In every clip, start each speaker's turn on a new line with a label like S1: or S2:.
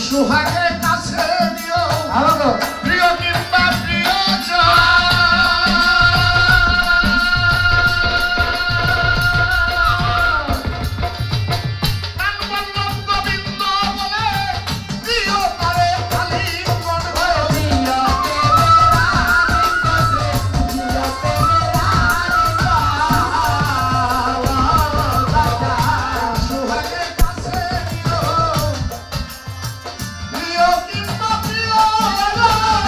S1: সোহাগের কাছে দিও প্রিয় কিংবা প্রিয়জন
S2: Oh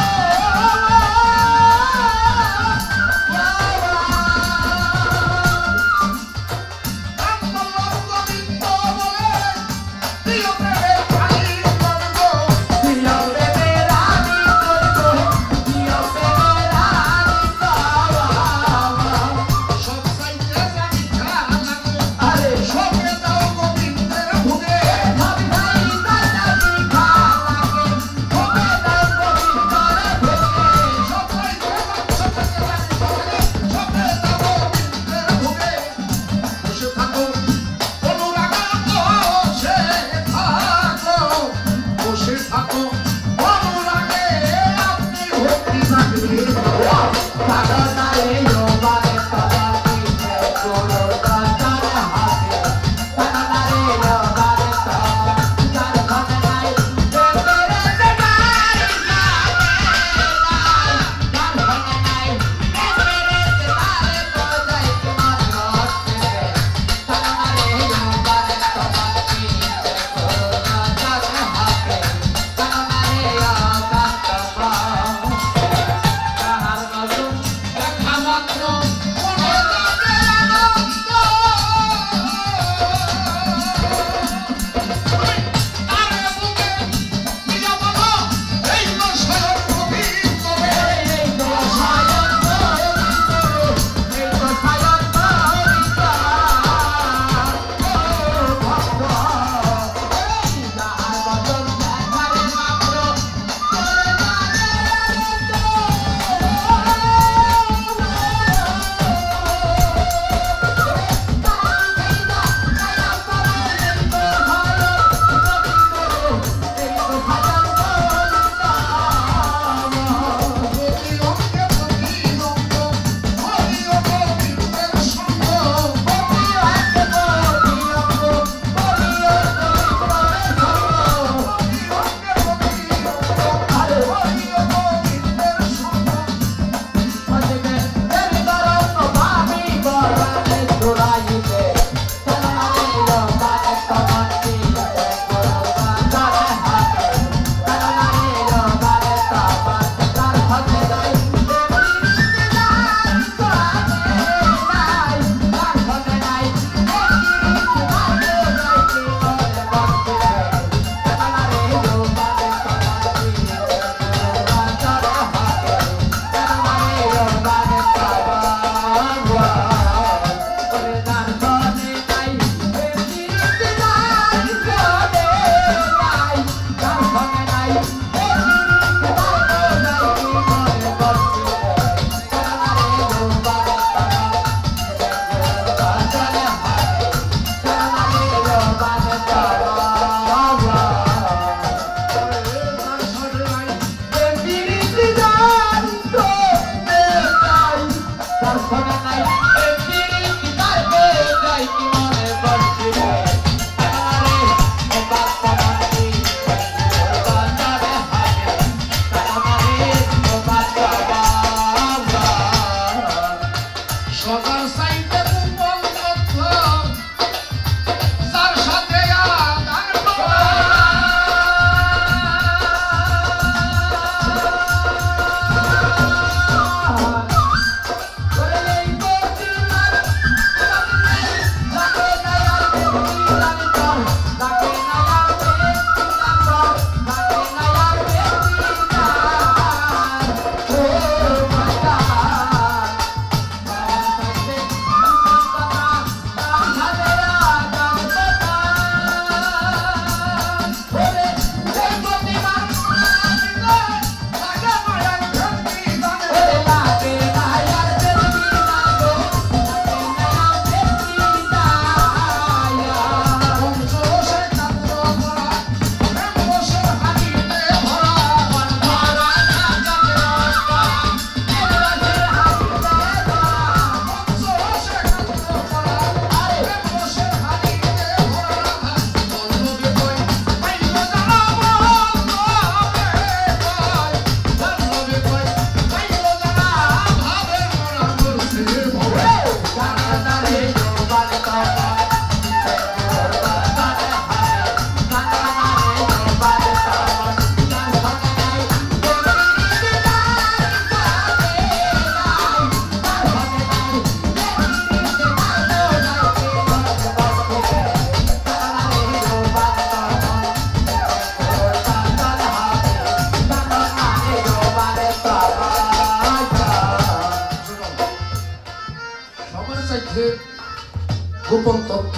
S1: গোপন তথ্য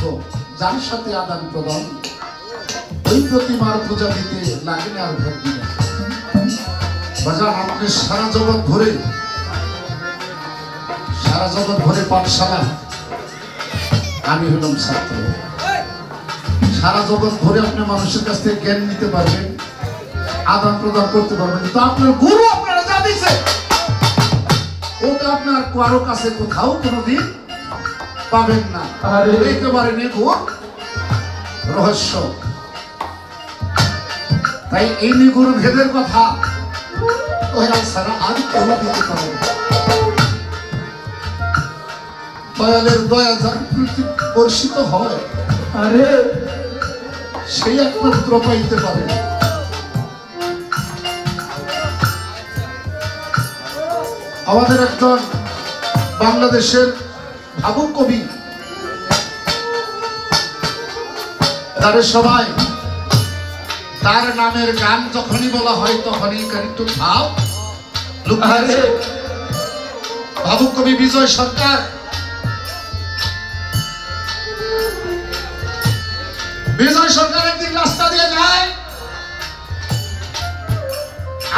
S1: যার সাথে আদান প্রদান, ওই প্রতিমার পূজা দিতে লাগে না আর ভক্তি না। বাজার আমাকে সারা জগৎ ভরে পাঠশালা, আমি হলাম ছাত্র। সারা জগৎ ভরে আপনি মানুষের কাছ থেকে জ্ঞান নিতে পারবেন, আদান প্রদান করতে পারবেন, কিন্তু আপনার গুরু আপনারা যা দিচ্ছে ওটা আপনার কারো কাছে কোথাও কোনোদিন পাবেন না। একেবারে নিগুড় রহস্য। তাই এই নিগুড় ভেদের কথা ছাড়া আর কেউ দিতে পারে না। দয়ালের দয়া যার বর্ষিত হয় সেই একমাত্র পাইতে পারে। আমাদের একজন বাংলাদেশের ভাবুক কবি, তার সবাই তার নামের গান যখনই বলা হয় তখনই একটু ভাব লুকায়। ভাবুক কবি বিজয় সরকার। বিজয় সরকার একদিন রাস্তা দিয়ে যায়,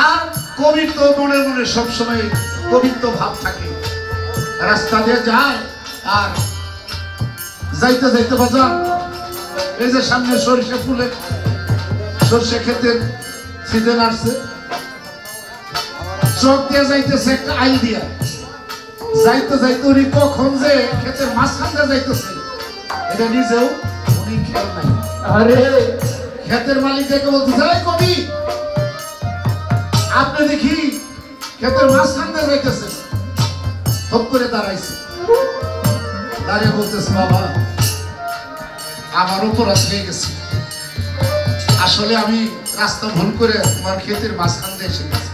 S1: আর কবির তো মনে মনে সবসময় কবির তো ভাব থাকে। রাস্তা দিয়ে যায় আর যাইতে যাইতে বাজার এই যে সামনে সরিষা ফুলে সরষে ক্ষেতের সিজন আসছে, চোখ দিয়ে যাইতেছে একটা আইল দিয়া, যাইতে যাইতে উনি কখন যে ক্ষেতের মাঝখান দিয়ে যাইতেছে এটা নিজেও উনি খেয়াল নাই। ক্ষেতের মালিক দেখে বলতেছে, এই কবি আপনি দেখি ক্ষেতের মাঝখান দিয়ে যাইতেছে। থপ করে দাঁড়াইছে, দাঁড়িয়ে বলতেছে, বাবা আমার অপরাধ হয়ে গেছে, আসলে আমি রাস্তা ভুল করে তোমার ক্ষেতের মাঝখান দিয়ে এসে গেছি।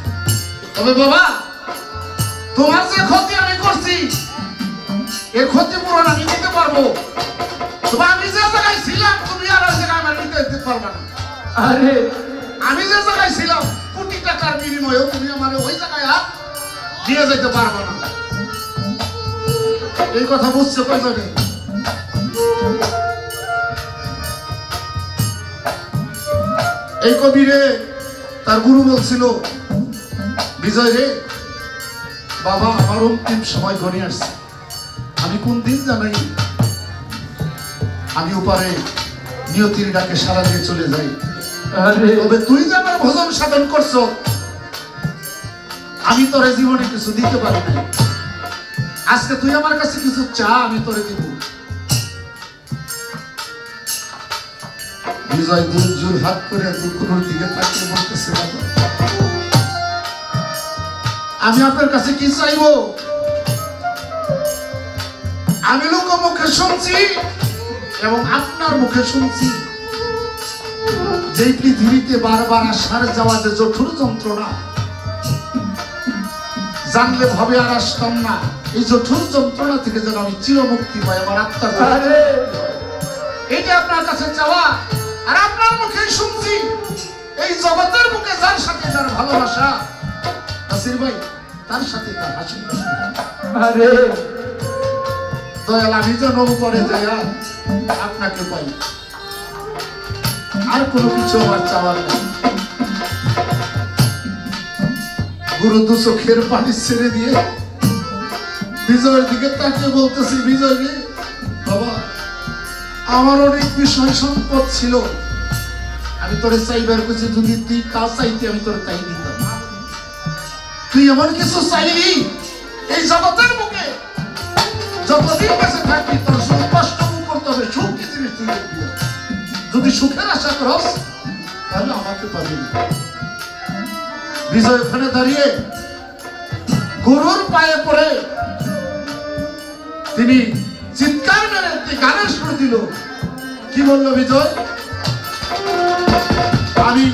S1: তবে বাবা তোমার যে ক্ষতি আমি করছি এর ক্ষতিপূরণ আমি দিতে পারবো। তবে আমি যে জায়গায় ছিলাম তুমি আর ওই জায়গায় আমার দিতে পারবে না। আমি যে জায়গায় ছিলাম কোটি টাকার বিনিময়েও তুমি আমার ওই জায়গায় আর দিয়ে যেতে পারবে না। এই কথা বুঝছে কয়জনে? এই কবিরে তার গুরু বলছিল, বিজয় রে বাবা আমার অন্তিম সময় ঘনিয়ে আসছে, আমি কোন দিন জানাই আমি ওপারে নিয়তির ডাকে সারা দিয়ে চলে যাই। তবে তুই যে আমার ভজন সাধন করছো আমি তোরে জীবনে কিছু দিতে পারি নাই, আজকে তুই আমার কাছে কিছু চা আমি তোরে দিব। বিজয় জোর হাত করে দুপুরের দিকে তাকিয়ে বলতেছে, আমি আপনার কাছে কি চাইবো? আমি লোক মুখে শুনছি এবং আপনার মুখে শুনছি যে পৃথিবীতে বারবার আসার যাওয়া যে জঠুর যন্ত্রণা, জানলে ভাবে আর আসতাম না। এই জঠুর যন্ত্রণা থেকে যেন আমি চিরমুক্তি পাই, আমার আত্মার এটা আপনার কাছে চাওয়া। আর আপনার মুখে শুনছি এই জগতের মুখে যার সাথে যার ভালোবাসা নাসির ভাই, তার সাথে তার হাসি। দয়াল আমি যেন উপরে যাই আপনাকে পাই, আর কোনো কিছু আমার চাওয়ার নেই। গুরু দু চোখের পানি ছেড়ে দিয়ে বিজয়ের দিকে তাকিয়ে বলতেছি, বিজয় রে বাবা আমার অনেক বিষয় সম্পদ ছিল, আমি তোরে চাইবার কিছু যদি তুই তা চাইতে আমি তোর তাই দিতাম। তুই এমন কিছু চাইলি এই জগতের মুখে যতদিন বেঁচে থাকবি তোর শুধু কষ্ট করতে হবে, সুখ কি জিনিস তুই দেখবি। যদি সুখের আশা করস তাহলে আমাকে পাবি না। বিজয় ওখানে দাঁড়িয়ে গুরুর পায়ে পড়ে তিনি চিৎকার মেরে গানের সুর দিল। কি বললো বিজয়? আমি